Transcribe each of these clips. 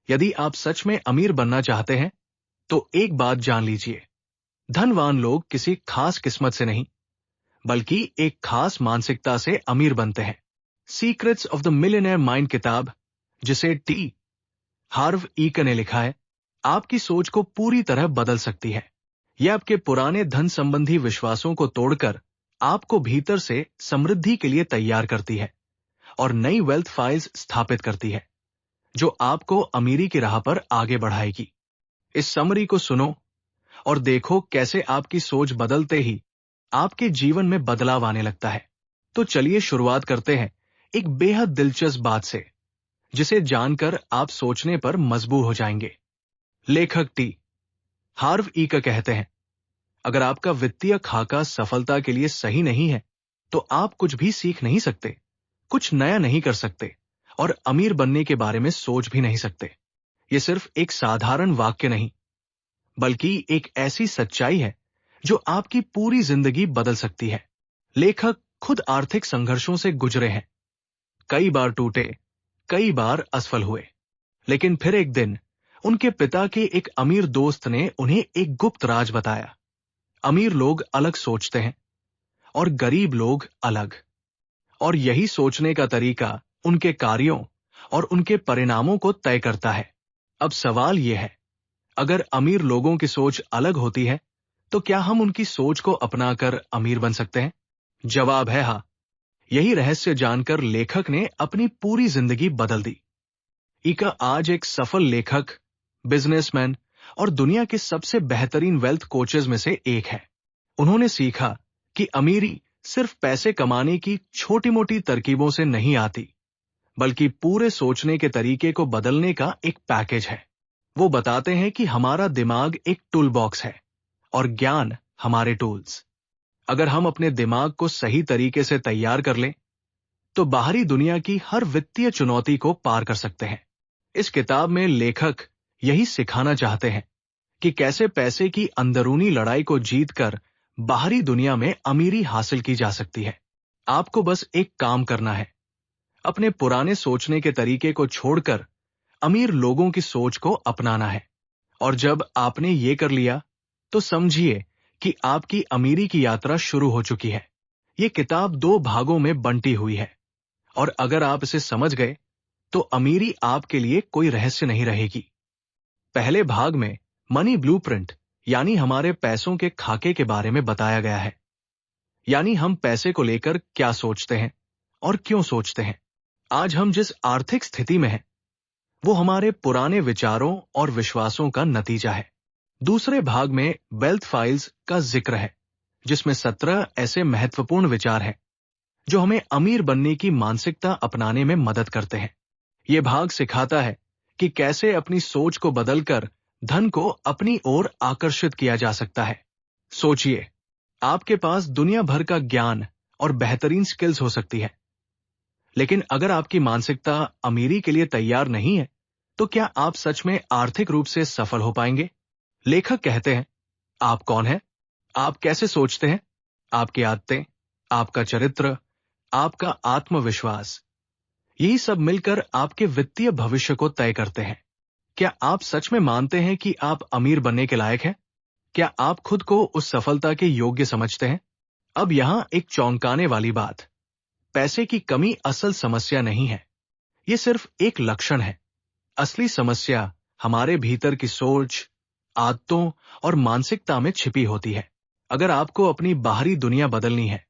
यदि आप सच में अमीर बनना चाहते हैं, तो एक बात जान लीजिए, धनवान लोग किसी खास किस्मत से नहीं, बल्कि एक खास मानसिकता से अमीर बनते हैं। Secrets of the millionaire mind किताब, जिसे टी हार्व ईक ने लिखा है, आपकी सोच को पूरी तरह बदल सकती है। यह आपके पुराने धन संबंधी विश्वासों को तोड़कर आपको भीतर से समृद्धि के लिए तैयार करती है और नई वेल्थ फाइल्स स्थापित करती है, जो आपको अमीरी की राह पर आगे बढ़ाएगी। इस समरी को सुनो और देखो कैसे आपकी सोच बदलते ही आपके जीवन में बदलाव आने लगता है। तो चलिए शुरुआत करते हैं एक बेहद दिलचस्प बात से, जिसे जानकर आप सोचने पर मजबूर हो जाएंगे। लेखक टी हार्व ईक कहते हैं, अगर आपका वित्तीय खाका सफलता के लिए सही नहीं है, तो आप कुछ भी सीख नहीं सकते, कुछ नया नहीं कर सकते और अमीर बनने के बारे में सोच भी नहीं सकते। यह सिर्फ एक साधारण वाक्य नहीं, बल्कि एक ऐसी सच्चाई है जो आपकी पूरी जिंदगी बदल सकती है। लेखक खुद आर्थिक संघर्षों से गुजरे हैं, कई बार टूटे, कई बार असफल हुए, लेकिन फिर एक दिन उनके पिता के एक अमीर दोस्त ने उन्हें एक गुप्त राज बताया। अमीर लोग अलग सोचते हैं और गरीब लोग अलग, और यही सोचने का तरीका उनके कार्यों और उनके परिणामों को तय करता है। अब सवाल यह है, अगर अमीर लोगों की सोच अलग होती है, तो क्या हम उनकी सोच को अपनाकर अमीर बन सकते हैं? जवाब है हाँ। यही रहस्य जानकर लेखक ने अपनी पूरी जिंदगी बदल दी। ईका आज एक सफल लेखक, बिजनेसमैन और दुनिया के सबसे बेहतरीन वेल्थ कोचेज में से एक है। उन्होंने सीखा कि अमीरी सिर्फ पैसे कमाने की छोटी-मोटी तरकीबों से नहीं आती, बल्कि पूरे सोचने के तरीके को बदलने का एक पैकेज है। वो बताते हैं कि हमारा दिमाग एक टूल बॉक्स है और ज्ञान हमारे टूल्स। अगर हम अपने दिमाग को सही तरीके से तैयार कर लें, तो बाहरी दुनिया की हर वित्तीय चुनौती को पार कर सकते हैं। इस किताब में लेखक यही सिखाना चाहते हैं कि कैसे पैसे की अंदरूनी लड़ाई को जीतकर बाहरी दुनिया में अमीरी हासिल की जा सकती है। आपको बस एक काम करना है, अपने पुराने सोचने के तरीके को छोड़कर अमीर लोगों की सोच को अपनाना है। और जब आपने ये कर लिया, तो समझिए कि आपकी अमीरी की यात्रा शुरू हो चुकी है। ये किताब 2 भागों में बंटी हुई है, और अगर आप इसे समझ गए, तो अमीरी आपके लिए कोई रहस्य नहीं रहेगी। पहले भाग में मनी ब्लूप्रिंट, यानी हमारे पैसों के खाके के बारे में बताया गया है। यानी हम पैसे को लेकर क्या सोचते हैं और क्यों सोचते हैं। आज हम जिस आर्थिक स्थिति में हैं, वो हमारे पुराने विचारों और विश्वासों का नतीजा है। दूसरे भाग में वेल्थ फाइल्स का जिक्र है, जिसमें 17 ऐसे महत्वपूर्ण विचार हैं जो हमें अमीर बनने की मानसिकता अपनाने में मदद करते हैं। ये भाग सिखाता है कि कैसे अपनी सोच को बदलकर धन को अपनी ओर आकर्षित किया जा सकता है। सोचिए, आपके पास दुनिया भर का ज्ञान और बेहतरीन स्किल्स हो सकती है, लेकिन अगर आपकी मानसिकता अमीरी के लिए तैयार नहीं है, तो क्या आप सच में आर्थिक रूप से सफल हो पाएंगे? लेखक कहते हैं, आप कौन हैं? आप कैसे सोचते हैं? आपकी आदतें, आपका चरित्र, आपका आत्मविश्वास, यही सब मिलकर आपके वित्तीय भविष्य को तय करते हैं। क्या आप सच में मानते हैं कि आप अमीर बनने के लायक हैं? क्या आप खुद को उस सफलता के योग्य समझते हैं? अब यहां एक चौंकाने वाली बात, पैसे की कमी असल समस्या नहीं है। ये सिर्फ एक लक्षण है। असली समस्या हमारे भीतर की सोच, आदतों और मानसिकता में छिपी होती है। अगर आपको अपनी बाहरी दुनिया बदलनी है,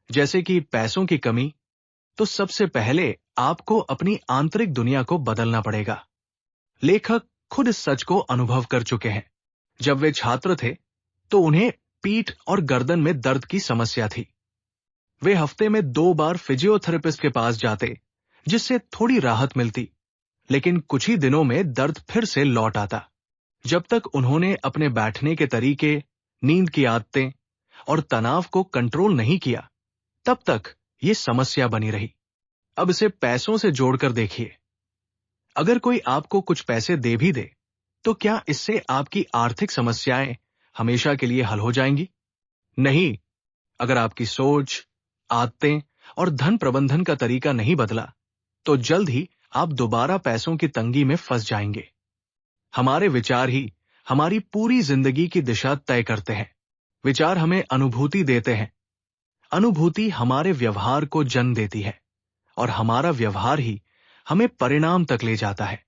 जैसे कि पैसों की कमी, तो सबसे पहले आपको अपनी आंतरिक दुनिया को बदलना पड़ेगा। लेखक खुद इस सच को अनुभव कर चुके हैं। जब वे छात्र थे, तो उन्हें पीठ और गर्दन में दर्द की समस्या थी। वे हफ्ते में 2 बार फिजियोथेरेपिस्ट के पास जाते, जिससे थोड़ी राहत मिलती, लेकिन कुछ ही दिनों में दर्द फिर से लौट आता। जब तक उन्होंने अपने बैठने के तरीके, नींद की आदतें और तनाव को कंट्रोल नहीं किया, तब तक ये समस्या बनी रही। अब इसे पैसों से जोड़कर देखिए। अगर कोई आपको कुछ पैसे दे भी दे, तो क्या इससे आपकी आर्थिक समस्याएं हमेशा के लिए हल हो जाएंगी? नहीं। अगर आपकी सोच, आदतें और धन प्रबंधन का तरीका नहीं बदला, तो जल्द ही आप दोबारा पैसों की तंगी में फंस जाएंगे। हमारे विचार ही हमारी पूरी जिंदगी की दिशा तय करते हैं। विचार हमें अनुभूति देते हैं, अनुभूति हमारे व्यवहार को जन्म देती है और हमारा व्यवहार ही हमें परिणाम तक ले जाता है।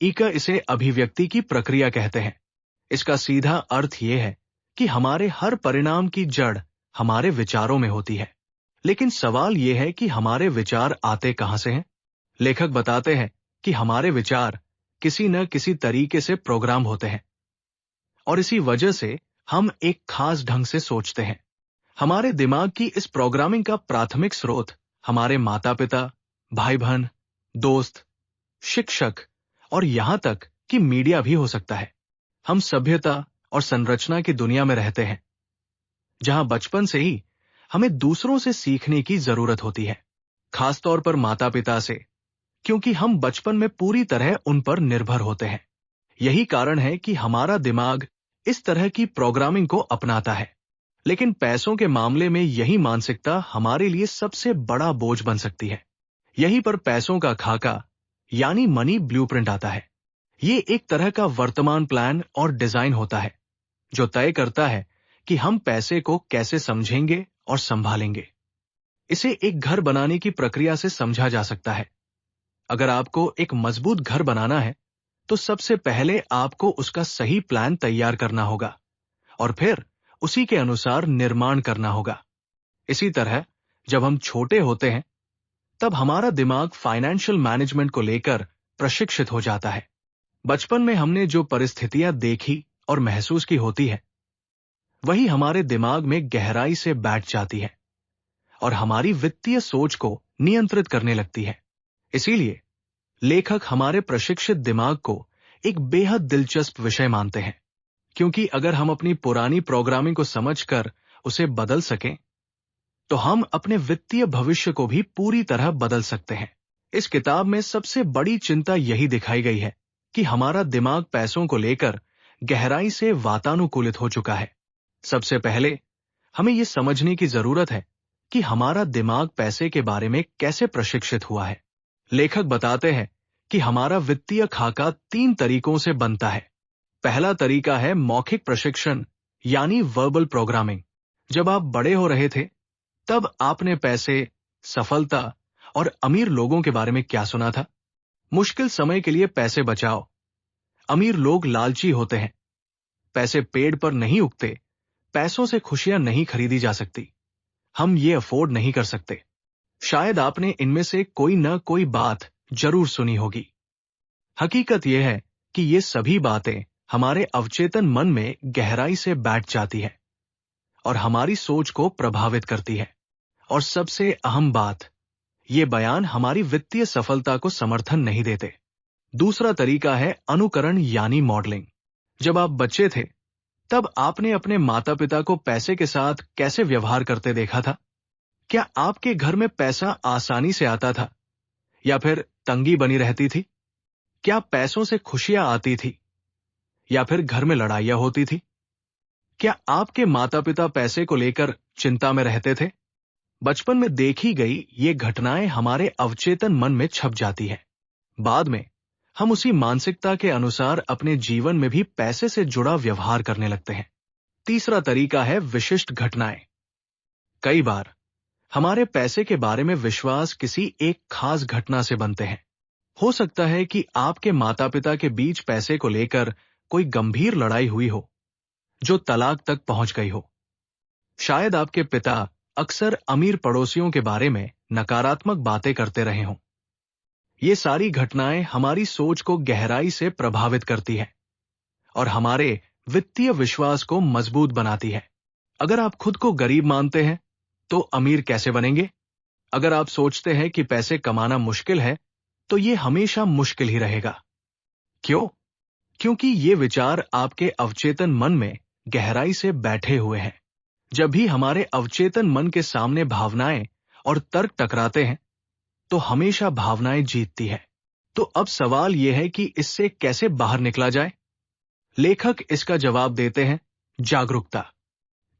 इसे अभिव्यक्ति की प्रक्रिया कहते हैं। इसका सीधा अर्थ यह है कि हमारे हर परिणाम की जड़ हमारे विचारों में होती है। लेकिन सवाल यह है कि हमारे विचार आते कहां से हैं? लेखक बताते हैं कि हमारे विचार किसी न किसी तरीके से प्रोग्राम होते हैं और इसी वजह से हम एक खास ढंग से सोचते हैं। हमारे दिमाग की इस प्रोग्रामिंग का प्राथमिक स्रोत हमारे माता पिता, भाई बहन, दोस्त, शिक्षक और यहां तक कि मीडिया भी हो सकता है। हम सभ्यता और संरचना की दुनिया में रहते हैं, जहां बचपन से ही हमें दूसरों से सीखने की जरूरत होती है, खासतौर पर माता पिता से, क्योंकि हम बचपन में पूरी तरह उन पर निर्भर होते हैं। यही कारण है कि हमारा दिमाग इस तरह की प्रोग्रामिंग को अपनाता है। लेकिन पैसों के मामले में यही मानसिकता हमारे लिए सबसे बड़ा बोझ बन सकती है। यहीं पर पैसों का खाका यानी मनी ब्लूप्रिंट आता है। ये एक तरह का वर्तमान प्लान और डिजाइन होता है जो तय करता है कि हम पैसे को कैसे समझेंगे और संभालेंगे। इसे एक घर बनाने की प्रक्रिया से समझा जा सकता है। अगर आपको एक मजबूत घर बनाना है तो सबसे पहले आपको उसका सही प्लान तैयार करना होगा और फिर उसी के अनुसार निर्माण करना होगा। इसी तरह जब हम छोटे होते हैं तब हमारा दिमाग फाइनेंशियल मैनेजमेंट को लेकर प्रशिक्षित हो जाता है। बचपन में हमने जो परिस्थितियां देखी और महसूस की होती है वही हमारे दिमाग में गहराई से बैठ जाती है और हमारी वित्तीय सोच को नियंत्रित करने लगती है। इसीलिए लेखक हमारे प्रशिक्षित दिमाग को एक बेहद दिलचस्प विषय मानते हैं, क्योंकि अगर हम अपनी पुरानी प्रोग्रामिंग को समझकर उसे बदल सकें तो हम अपने वित्तीय भविष्य को भी पूरी तरह बदल सकते हैं। इस किताब में सबसे बड़ी चिंता यही दिखाई गई है कि हमारा दिमाग पैसों को लेकर गहराई से वातानुकूलित हो चुका है। सबसे पहले हमें यह समझने की जरूरत है कि हमारा दिमाग पैसे के बारे में कैसे प्रशिक्षित हुआ है। लेखक बताते हैं कि हमारा वित्तीय खाका 3 तरीकों से बनता है। पहला तरीका है मौखिक प्रशिक्षण यानी वर्बल प्रोग्रामिंग। जब आप बड़े हो रहे थे तब आपने पैसे, सफलता और अमीर लोगों के बारे में क्या सुना था? मुश्किल समय के लिए पैसे बचाओ, अमीर लोग लालची होते हैं, पैसे पेड़ पर नहीं उगते, पैसों से खुशियां नहीं खरीदी जा सकती, हम ये अफोर्ड नहीं कर सकते। शायद आपने इनमें से कोई न कोई बात जरूर सुनी होगी। हकीकत यह है कि ये सभी बातें हमारे अवचेतन मन में गहराई से बैठ जाती है और हमारी सोच को प्रभावित करती है। और सबसे अहम बात, ये बयान हमारी वित्तीय सफलता को समर्थन नहीं देते। दूसरा तरीका है अनुकरण यानी मॉडलिंग। जब आप बच्चे थे तब आपने अपने माता पिता को पैसे के साथ कैसे व्यवहार करते देखा था? क्या आपके घर में पैसा आसानी से आता था या फिर तंगी बनी रहती थी? क्या पैसों से खुशियां आती थी या फिर घर में लड़ाइयां होती थी? क्या आपके माता पिता पैसे को लेकर चिंता में रहते थे? बचपन में देखी गई ये घटनाएं हमारे अवचेतन मन में छप जाती है। बाद में हम उसी मानसिकता के अनुसार अपने जीवन में भी पैसे से जुड़ा व्यवहार करने लगते हैं। तीसरा तरीका है विशिष्ट घटनाएं। कई बार हमारे पैसे के बारे में विश्वास किसी एक खास घटना से बनते हैं। हो सकता है कि आपके माता पिता के बीच पैसे को लेकर कोई गंभीर लड़ाई हुई हो जो तलाक तक पहुंच गई हो। शायद आपके पिता अक्सर अमीर पड़ोसियों के बारे में नकारात्मक बातें करते रहे हों। ये सारी घटनाएं हमारी सोच को गहराई से प्रभावित करती है और हमारे वित्तीय विश्वास को मजबूत बनाती है। अगर आप खुद को गरीब मानते हैं तो अमीर कैसे बनेंगे? अगर आप सोचते हैं कि पैसे कमाना मुश्किल है तो ये हमेशा मुश्किल ही रहेगा। क्यों? क्योंकि ये विचार आपके अवचेतन मन में गहराई से बैठे हुए हैं। जब भी हमारे अवचेतन मन के सामने भावनाएं और तर्क टकराते हैं तो हमेशा भावनाएं जीतती है। तो अब सवाल यह है कि इससे कैसे बाहर निकला जाए? लेखक इसका जवाब देते हैं, जागरूकता।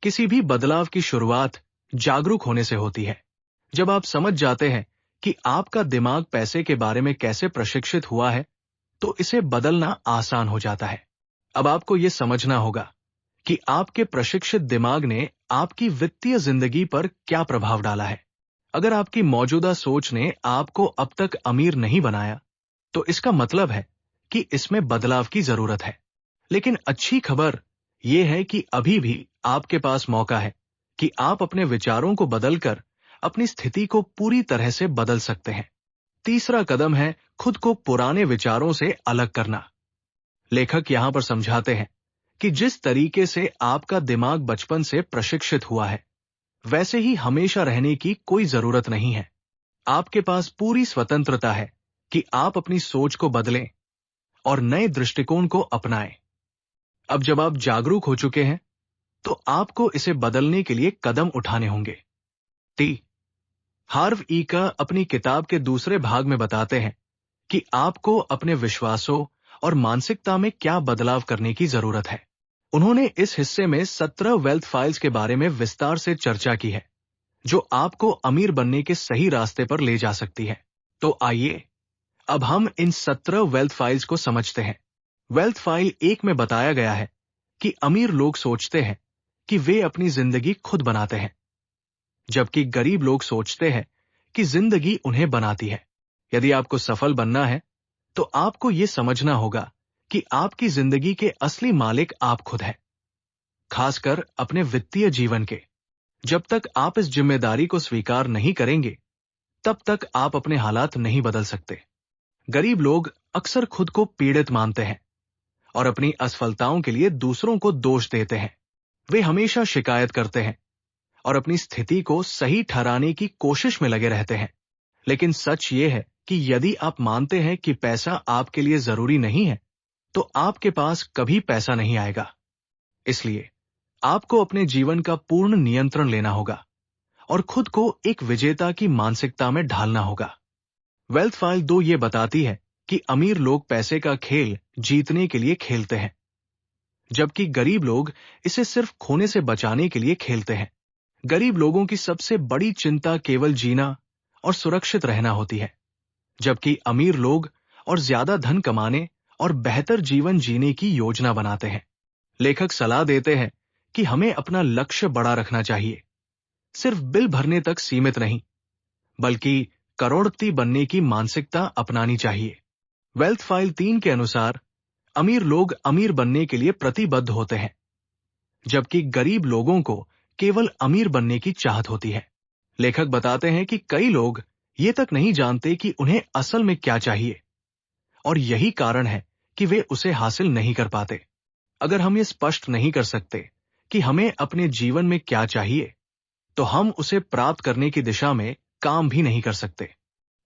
किसी भी बदलाव की शुरुआत जागरूक होने से होती है। जब आप समझ जाते हैं कि आपका दिमाग पैसे के बारे में कैसे प्रशिक्षित हुआ है तो इसे बदलना आसान हो जाता है। अब आपको यह समझना होगा कि आपके प्रशिक्षित दिमाग ने आपकी वित्तीय जिंदगी पर क्या प्रभाव डाला है। अगर आपकी मौजूदा सोच ने आपको अब तक अमीर नहीं बनाया, तो इसका मतलब है कि इसमें बदलाव की जरूरत है। लेकिन अच्छी खबर यह है कि अभी भी आपके पास मौका है कि आप अपने विचारों को बदलकर अपनी स्थिति को पूरी तरह से बदल सकते हैं। तीसरा कदम है खुद को पुराने विचारों से अलग करना। लेखक यहां पर समझाते हैं कि जिस तरीके से आपका दिमाग बचपन से प्रशिक्षित हुआ है, वैसे ही हमेशा रहने की कोई जरूरत नहीं है। आपके पास पूरी स्वतंत्रता है कि आप अपनी सोच को बदलें और नए दृष्टिकोण को अपनाएं। अब जब आप जागरूक हो चुके हैं, तो आपको इसे बदलने के लिए कदम उठाने होंगे। टी हार्व ईका अपनी किताब के दूसरे भाग में बताते हैं कि आपको अपने विश्वासों और मानसिकता में क्या बदलाव करने की जरूरत है। उन्होंने इस हिस्से में 17 वेल्थ फाइल्स के बारे में विस्तार से चर्चा की है, जो आपको अमीर बनने के सही रास्ते पर ले जा सकती है। तो आइए अब हम इन 17 वेल्थ फाइल्स को समझते हैं। वेल्थ फाइल 1 में बताया गया है कि अमीर लोग सोचते हैं कि वे अपनी जिंदगी खुद बनाते हैं, जबकि गरीब लोग सोचते हैं कि जिंदगी उन्हें बनाती है। यदि आपको सफल बनना है, तो आपको यह समझना होगा कि आपकी जिंदगी के असली मालिक आप खुद हैं, खासकर अपने वित्तीय जीवन के। जब तक आप इस जिम्मेदारी को स्वीकार नहीं करेंगे, तब तक आप अपने हालात नहीं बदल सकते। गरीब लोग अक्सर खुद को पीड़ित मानते हैं और अपनी असफलताओं के लिए दूसरों को दोष देते हैं। वे हमेशा शिकायत करते हैं और अपनी स्थिति को सही ठहराने की कोशिश में लगे रहते हैं। लेकिन सच ये है कि यदि आप मानते हैं कि पैसा आपके लिए जरूरी नहीं है, तो आपके पास कभी पैसा नहीं आएगा। इसलिए आपको अपने जीवन का पूर्ण नियंत्रण लेना होगा और खुद को एक विजेता की मानसिकता में ढालना होगा। वेल्थ फाइल 2 ये बताती है कि अमीर लोग पैसे का खेल जीतने के लिए खेलते हैं, जबकि गरीब लोग इसे सिर्फ खोने से बचाने के लिए खेलते हैं। गरीब लोगों की सबसे बड़ी चिंता केवल जीना और सुरक्षित रहना होती है, जबकि अमीर लोग और ज्यादा धन कमाने और बेहतर जीवन जीने की योजना बनाते हैं। लेखक सलाह देते हैं कि हमें अपना लक्ष्य बड़ा रखना चाहिए, सिर्फ बिल भरने तक सीमित नहीं, बल्कि करोड़पति बनने की मानसिकता अपनानी चाहिए। वेल्थ फाइल 3 के अनुसार अमीर लोग अमीर बनने के लिए प्रतिबद्ध होते हैं, जबकि गरीब लोगों को केवल अमीर बनने की चाहत होती है। लेखक बताते हैं कि कई लोग ये तक नहीं जानते कि उन्हें असल में क्या चाहिए, और यही कारण है कि वे उसे हासिल नहीं कर पाते। अगर हम ये स्पष्ट नहीं कर सकते कि हमें अपने जीवन में क्या चाहिए, तो हम उसे प्राप्त करने की दिशा में काम भी नहीं कर सकते।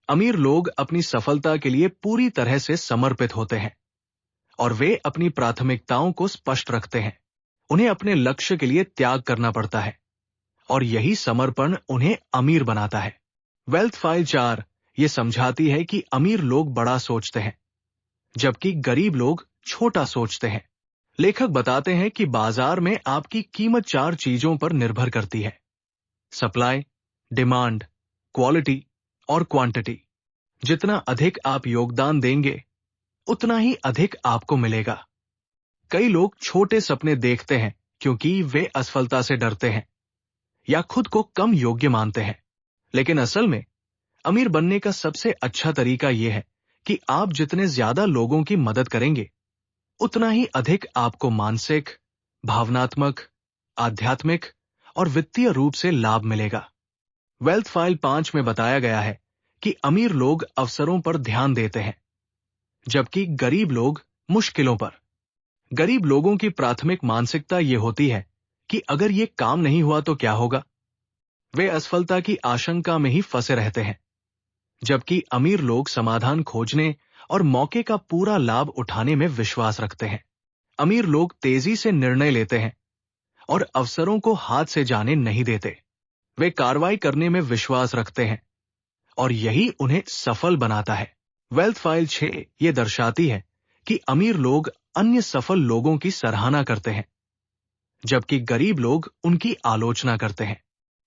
अमीर लोग अपनी सफलता के लिए पूरी तरह से समर्पित होते हैं और वे अपनी प्राथमिकताओं को स्पष्ट रखते हैं। उन्हें अपने लक्ष्य के लिए त्याग करना पड़ता है और यही समर्पण उन्हें अमीर बनाता है। वेल्थ फाइल 4 ये समझाती है कि अमीर लोग बड़ा सोचते हैं, जबकि गरीब लोग छोटा सोचते हैं। लेखक बताते हैं कि बाजार में आपकी कीमत 4 चीजों पर निर्भर करती है: सप्लाई, डिमांड, क्वालिटी और क्वांटिटी। जितना अधिक आप योगदान देंगे, उतना ही अधिक आपको मिलेगा। कई लोग छोटे सपने देखते हैं क्योंकि वे असफलता से डरते हैं या खुद को कम योग्य मानते हैं। लेकिन असल में अमीर बनने का सबसे अच्छा तरीका यह है कि आप जितने ज्यादा लोगों की मदद करेंगे, उतना ही अधिक आपको मानसिक, भावनात्मक, आध्यात्मिक और वित्तीय रूप से लाभ मिलेगा। वेल्थ फाइल 5 में बताया गया है कि अमीर लोग अवसरों पर ध्यान देते हैं, जबकि गरीब लोग मुश्किलों पर। गरीब लोगों की प्राथमिक मानसिकता ये होती है कि अगर ये काम नहीं हुआ तो क्या होगा। वे असफलता की आशंका में ही फंसे रहते हैं, जबकि अमीर लोग समाधान खोजने और मौके का पूरा लाभ उठाने में विश्वास रखते हैं। अमीर लोग तेजी से निर्णय लेते हैं और अवसरों को हाथ से जाने नहीं देते। वे कार्रवाई करने में विश्वास रखते हैं और यही उन्हें सफल बनाता है। वेल्थ फाइल 6 ये दर्शाती है कि अमीर लोग अन्य सफल लोगों की सराहना करते हैं, जबकि गरीब लोग उनकी आलोचना करते हैं।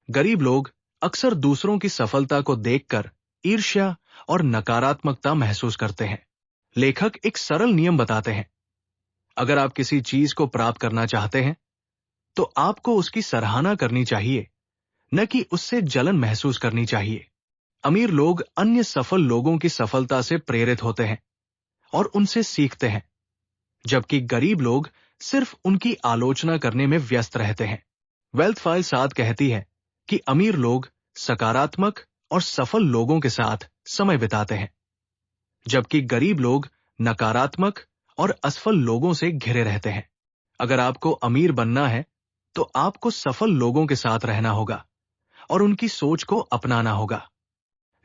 गरीब लोग अक्सर दूसरों की सफलता को देखकर ईर्ष्या और नकारात्मकता महसूस करते हैं, लेखक एक सरल नियम बताते हैं। अगर आप किसी चीज को प्राप्त करना चाहते हैं तो आपको उसकी सराहना करनी चाहिए, न कि उससे जलन महसूस करनी चाहिए। अमीर लोग अन्य सफल लोगों की सफलता से प्रेरित होते हैं और उनसे सीखते हैं, जबकि गरीब लोग सिर्फ उनकी आलोचना करने में व्यस्त रहते हैं। वेल्थ फाइल 7 कहती है कि अमीर लोग सकारात्मक और सफल लोगों के साथ समय बिताते हैं, जबकि गरीब लोग नकारात्मक और असफल लोगों से घिरे रहते हैं। अगर आपको अमीर बनना है तो आपको सफल लोगों के साथ रहना होगा और उनकी सोच को अपनाना होगा।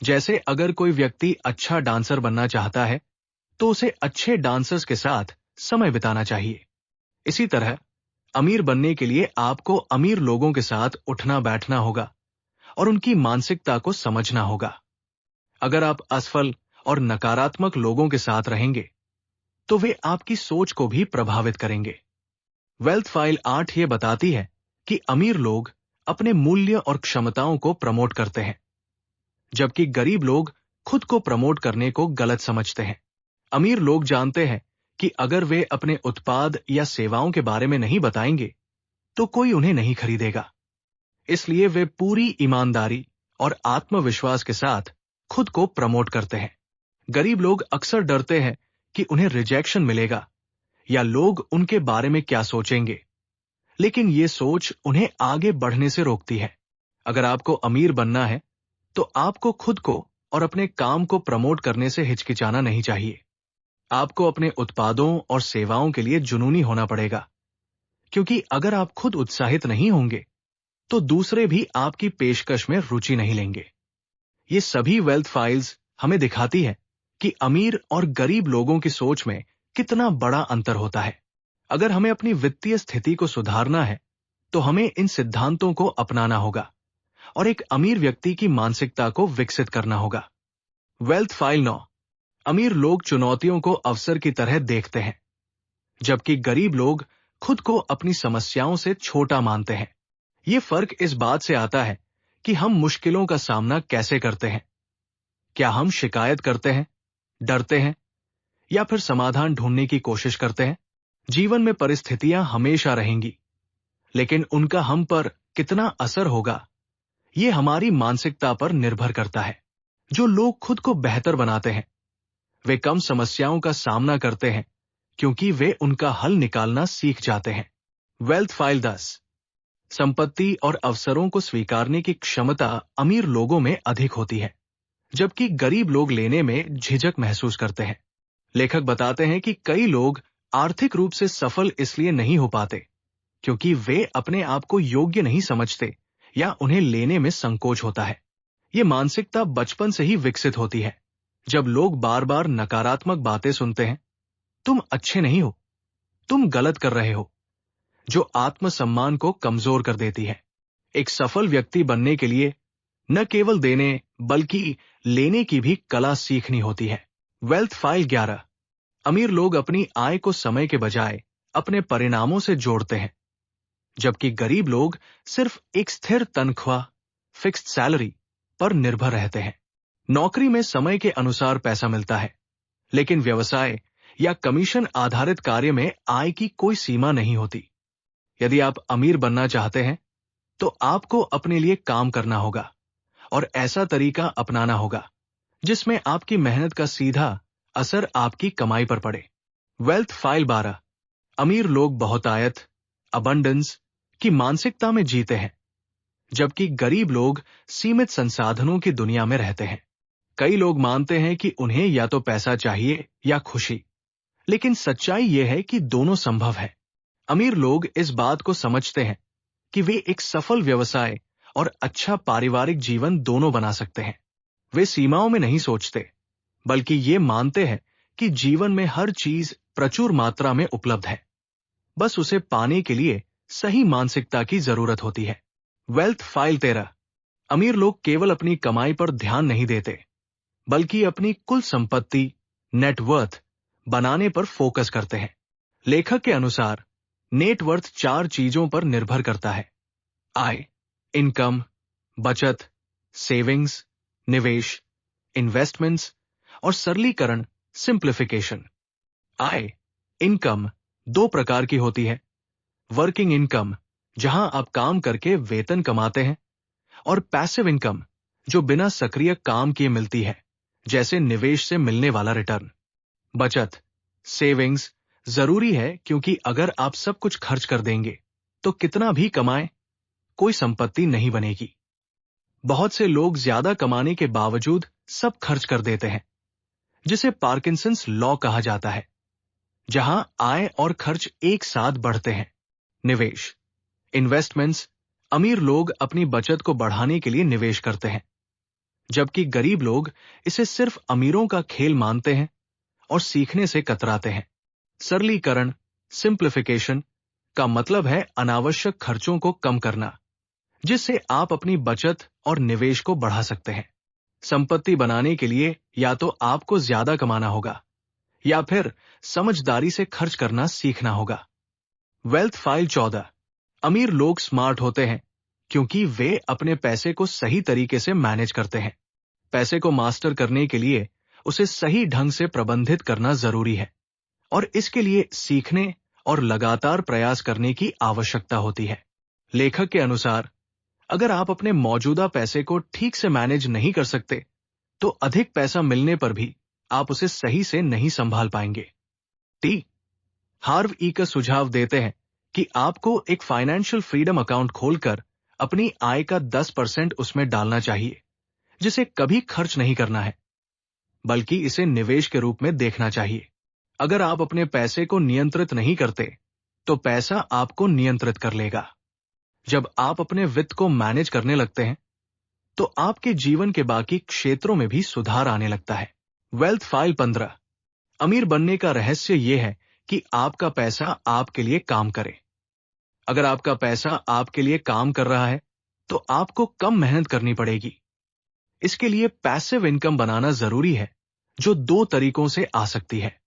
जैसे अगर कोई व्यक्ति अच्छा डांसर बनना चाहता है तो उसे अच्छे डांसर्स के साथ समय बिताना चाहिए। इसी तरह अमीर बनने के लिए आपको अमीर लोगों के साथ उठना बैठना होगा और उनकी मानसिकता को समझना होगा। अगर आप असफल और नकारात्मक लोगों के साथ रहेंगे तो वे आपकी सोच को भी प्रभावित करेंगे। वेल्थ फाइल 8 ये बताती है कि अमीर लोग अपने मूल्य और क्षमताओं को प्रमोट करते हैं, जबकि गरीब लोग खुद को प्रमोट करने को गलत समझते हैं। अमीर लोग जानते हैं कि अगर वे अपने उत्पाद या सेवाओं के बारे में नहीं बताएंगे तो कोई उन्हें नहीं खरीदेगा। इसलिए वे पूरी ईमानदारी और आत्मविश्वास के साथ खुद को प्रमोट करते हैं। गरीब लोग अक्सर डरते हैं कि उन्हें रिजेक्शन मिलेगा या लोग उनके बारे में क्या सोचेंगे, लेकिन ये सोच उन्हें आगे बढ़ने से रोकती है। अगर आपको अमीर बनना है तो आपको खुद को और अपने काम को प्रमोट करने से हिचकिचाना नहीं चाहिए। आपको अपने उत्पादों और सेवाओं के लिए जुनूनी होना पड़ेगा, क्योंकि अगर आप खुद उत्साहित नहीं होंगे तो दूसरे भी आपकी पेशकश में रुचि नहीं लेंगे। ये सभी वेल्थ फाइल्स हमें दिखाती है कि अमीर और गरीब लोगों की सोच में कितना बड़ा अंतर होता है। अगर हमें अपनी वित्तीय स्थिति को सुधारना है तो हमें इन सिद्धांतों को अपनाना होगा और एक अमीर व्यक्ति की मानसिकता को विकसित करना होगा। वेल्थ फाइल 9, अमीर लोग चुनौतियों को अवसर की तरह देखते हैं, जबकि गरीब लोग खुद को अपनी समस्याओं से छोटा मानते हैं। ये फर्क इस बात से आता है कि हम मुश्किलों का सामना कैसे करते हैं। क्या हम शिकायत करते हैं, डरते हैं या फिर समाधान ढूंढने की कोशिश करते हैं? जीवन में परिस्थितियां हमेशा रहेंगी, लेकिन उनका हम पर कितना असर होगा ये हमारी मानसिकता पर निर्भर करता है। जो लोग खुद को बेहतर बनाते हैं वे कम समस्याओं का सामना करते हैं, क्योंकि वे उनका हल निकालना सीख जाते हैं। वेल्थ फाइल 10, संपत्ति और अवसरों को स्वीकारने की क्षमता अमीर लोगों में अधिक होती है, जबकि गरीब लोग लेने में झिझक महसूस करते हैं। लेखक बताते हैं कि कई लोग आर्थिक रूप से सफल इसलिए नहीं हो पाते क्योंकि वे अपने आप को योग्य नहीं समझते या उन्हें लेने में संकोच होता है। ये मानसिकता बचपन से ही विकसित होती है। जब लोग बार बार नकारात्मक बातें सुनते हैं, तुम अच्छे नहीं हो, तुम गलत कर रहे हो, जो आत्मसम्मान को कमजोर कर देती है। एक सफल व्यक्ति बनने के लिए न केवल देने बल्कि लेने की भी कला सीखनी होती है। वेल्थ फाइल 11, अमीर लोग अपनी आय को समय के बजाय अपने परिणामों से जोड़ते हैं, जबकि गरीब लोग सिर्फ एक स्थिर तनख्वाह फिक्स्ड सैलरी पर निर्भर रहते हैं। नौकरी में समय के अनुसार पैसा मिलता है, लेकिन व्यवसाय या कमीशन आधारित कार्य में आय की कोई सीमा नहीं होती। यदि आप अमीर बनना चाहते हैं तो आपको अपने लिए काम करना होगा और ऐसा तरीका अपनाना होगा जिसमें आपकी मेहनत का सीधा असर आपकी कमाई पर पड़े। वेल्थ फाइल 12, अमीर लोग बहुतायत अबंडेंस की मानसिकता में जीते हैं, जबकि गरीब लोग सीमित संसाधनों की दुनिया में रहते हैं। कई लोग मानते हैं कि उन्हें या तो पैसा चाहिए या खुशी, लेकिन सच्चाई यह है कि दोनों संभव है। अमीर लोग इस बात को समझते हैं कि वे एक सफल व्यवसाय और अच्छा पारिवारिक जीवन दोनों बना सकते हैं। वे सीमाओं में नहीं सोचते, बल्कि ये मानते हैं कि जीवन में हर चीज प्रचुर मात्रा में उपलब्ध है, बस उसे पाने के लिए सही मानसिकता की जरूरत होती है। वेल्थ फाइल 13, अमीर लोग केवल अपनी कमाई पर ध्यान नहीं देते, बल्कि अपनी कुल संपत्ति नेटवर्थ बनाने पर फोकस करते हैं। लेखक के अनुसार नेटवर्थ 4 चीजों पर निर्भर करता है: आय, इनकम, बचत, सेविंग्स, निवेश, इन्वेस्टमेंट्स और सरलीकरण सिंप्लीफिकेशन। आय, इनकम दो प्रकार की होती है। वर्किंग इनकम, जहां आप काम करके वेतन कमाते हैं, और पैसिव इनकम, जो बिना सक्रिय काम किए मिलती है, जैसे निवेश से मिलने वाला रिटर्न। बचत, सेविंग्स जरूरी है, क्योंकि अगर आप सब कुछ खर्च कर देंगे तो कितना भी कमाएं, कोई संपत्ति नहीं बनेगी। बहुत से लोग ज्यादा कमाने के बावजूद सब खर्च कर देते हैं, जिसे पार्किंसंस लॉ कहा जाता है, जहां आय और खर्च एक साथ बढ़ते हैं। निवेश, इन्वेस्टमेंट्स, अमीर लोग अपनी बचत को बढ़ाने के लिए निवेश करते हैं, जबकि गरीब लोग इसे सिर्फ अमीरों का खेल मानते हैं और सीखने से कतराते हैं। सरलीकरण, सिंप्लीफिकेशन का मतलब है अनावश्यक खर्चों को कम करना, जिससे आप अपनी बचत और निवेश को बढ़ा सकते हैं। संपत्ति बनाने के लिए या तो आपको ज्यादा कमाना होगा या फिर समझदारी से खर्च करना सीखना होगा। Wealth file 14। अमीर लोग स्मार्ट होते हैं क्योंकि वे अपने पैसे को सही तरीके से मैनेज करते हैं। पैसे को मास्टर करने के लिए उसे सही ढंग से प्रबंधित करना जरूरी है, और इसके लिए सीखने और लगातार प्रयास करने की आवश्यकता होती है। लेखक के अनुसार, अगर आप अपने मौजूदा पैसे को ठीक से मैनेज नहीं कर सकते, तो अधिक पैसा मिलने पर भी आप उसे सही से नहीं संभाल पाएंगे। टी हार्व ई का सुझाव देते हैं कि आपको एक फाइनेंशियल फ्रीडम अकाउंट खोलकर अपनी आय का 10% उसमें डालना चाहिए, जिसे कभी खर्च नहीं करना है, बल्कि इसे निवेश के रूप में देखना चाहिए। अगर आप अपने पैसे को नियंत्रित नहीं करते, तो पैसा आपको नियंत्रित कर लेगा। जब आप अपने वित्त को मैनेज करने लगते हैं, तो आपके जीवन के बाकी क्षेत्रों में भी सुधार आने लगता है। Wealth file 15। अमीर बनने का रहस्य यह है कि आपका पैसा आपके लिए काम करे। अगर आपका पैसा आपके लिए काम कर रहा है, तो आपको कम मेहनत करनी पड़ेगी। इसके लिए पैसिव इनकम बनाना जरूरी है, जो दो तरीकों से आ सकती है।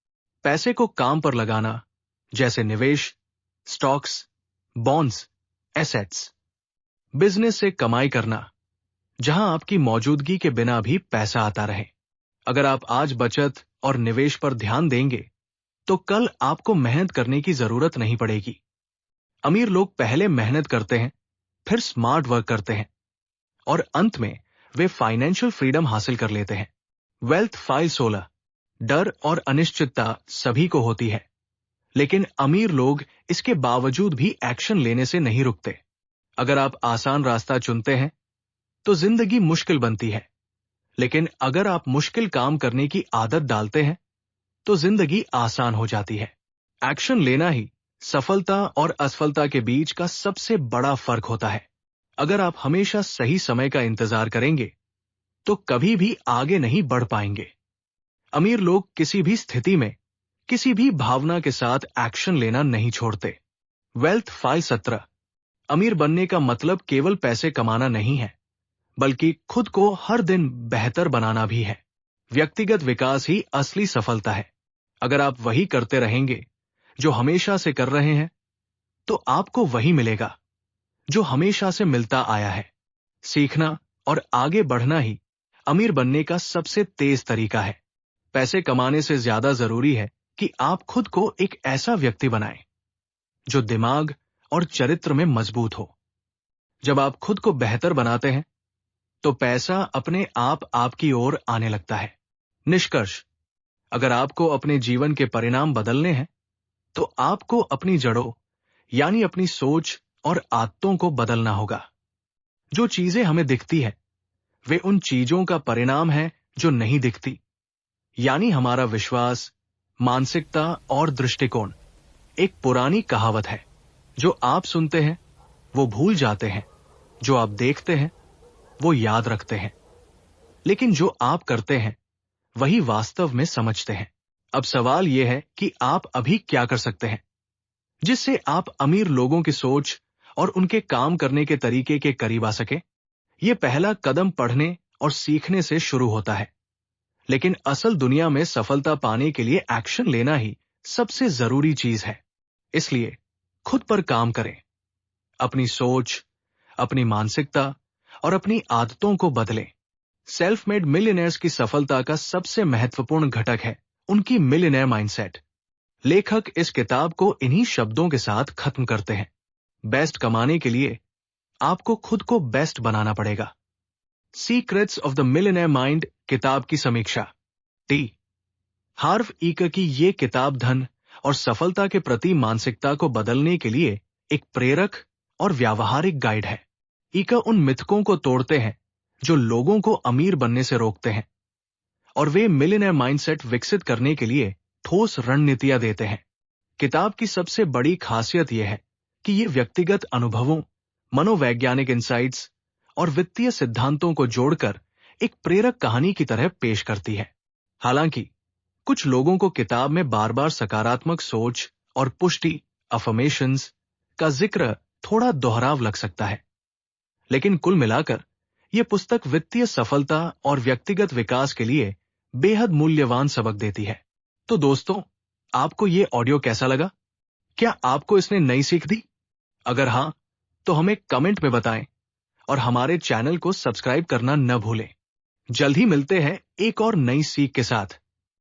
पैसे को काम पर लगाना, जैसे निवेश, स्टॉक्स, बॉन्ड्स, एसेट्स। बिजनेस से कमाई करना, जहां आपकी मौजूदगी के बिना भी पैसा आता रहे। अगर आप आज बचत और निवेश पर ध्यान देंगे, तो कल आपको मेहनत करने की जरूरत नहीं पड़ेगी। अमीर लोग पहले मेहनत करते हैं, फिर स्मार्ट वर्क करते हैं, और अंत में वे फाइनेंशियल फ्रीडम हासिल कर लेते हैं। Wealth file 16। डर और अनिश्चितता सभी को होती है, लेकिन अमीर लोग इसके बावजूद भी एक्शन लेने से नहीं रुकते। अगर आप आसान रास्ता चुनते हैं, तो जिंदगी मुश्किल बनती है, लेकिन अगर आप मुश्किल काम करने की आदत डालते हैं, तो जिंदगी आसान हो जाती है। एक्शन लेना ही सफलता और असफलता के बीच का सबसे बड़ा फर्क होता है। अगर आप हमेशा सही समय का इंतजार करेंगे, तो कभी भी आगे नहीं बढ़ पाएंगे। अमीर लोग किसी भी स्थिति में, किसी भी भावना के साथ एक्शन लेना नहीं छोड़ते। Wealth file 17। अमीर बनने का मतलब केवल पैसे कमाना नहीं है, बल्कि खुद को हर दिन बेहतर बनाना भी है। व्यक्तिगत विकास ही असली सफलता है। अगर आप वही करते रहेंगे जो हमेशा से कर रहे हैं, तो आपको वही मिलेगा जो हमेशा से मिलता आया है। सीखना और आगे बढ़ना ही अमीर बनने का सबसे तेज तरीका है। पैसे कमाने से ज्यादा जरूरी है कि आप खुद को एक ऐसा व्यक्ति बनाएं जो दिमाग और चरित्र में मजबूत हो। जब आप खुद को बेहतर बनाते हैं, तो पैसा अपने आप आपकी ओर आने लगता है। निष्कर्ष, अगर आपको अपने जीवन के परिणाम बदलने हैं, तो आपको अपनी जड़ों, यानी अपनी सोच और आदतों को बदलना होगा। जो चीजें हमें दिखती है, वे उन चीजों का परिणाम है जो नहीं दिखती, यानी हमारा विश्वास, मानसिकता और दृष्टिकोण। एक पुरानी कहावत है, जो आप सुनते हैं वो भूल जाते हैं, जो आप देखते हैं वो याद रखते हैं, लेकिन जो आप करते हैं वही वास्तव में समझते हैं। अब सवाल यह है कि आप अभी क्या कर सकते हैं, जिससे आप अमीर लोगों की सोच और उनके काम करने के तरीके के करीब आ सके। यह पहला कदम पढ़ने और सीखने से शुरू होता है, लेकिन असल दुनिया में सफलता पाने के लिए एक्शन लेना ही सबसे जरूरी चीज है। इसलिए खुद पर काम करें, अपनी सोच, अपनी मानसिकता और अपनी आदतों को बदलें। सेल्फ मेड मिलियनेयर्स की सफलता का सबसे महत्वपूर्ण घटक है उनकी मिलियनेयर माइंडसेट। लेखक इस किताब को इन्हीं शब्दों के साथ खत्म करते हैं। बेस्ट कमाने के लिए आपको खुद को बेस्ट बनाना पड़ेगा। Secrets of the millionaire mind किताब की समीक्षा। टी हार्व ईकर की ये किताब धन और सफलता के प्रति मानसिकता को बदलने के लिए एक प्रेरक और व्यावहारिक गाइड है। ईकर उन मिथकों को तोड़ते हैं जो लोगों को अमीर बनने से रोकते हैं, और वे मिलियनेयर माइंडसेट विकसित करने के लिए ठोस रणनीतियां देते हैं। किताब की सबसे बड़ी खासियत यह है कि ये व्यक्तिगत अनुभवों, मनोवैज्ञानिक इंसाइट्स और वित्तीय सिद्धांतों को जोड़कर एक प्रेरक कहानी की तरह पेश करती है। हालांकि कुछ लोगों को किताब में बार बार सकारात्मक सोच और पुष्टि अफर्मेशंस का जिक्र थोड़ा दोहराव लग सकता है, लेकिन कुल मिलाकर यह पुस्तक वित्तीय सफलता और व्यक्तिगत विकास के लिए बेहद मूल्यवान सबक देती है। तो दोस्तों, आपको ये ऑडियो कैसा लगा? क्या आपको इसने नई सीख दी? अगर हां, तो हमें कमेंट में बताएं और हमारे चैनल को सब्सक्राइब करना न भूलें। जल्द ही मिलते हैं एक और नई सीख के साथ।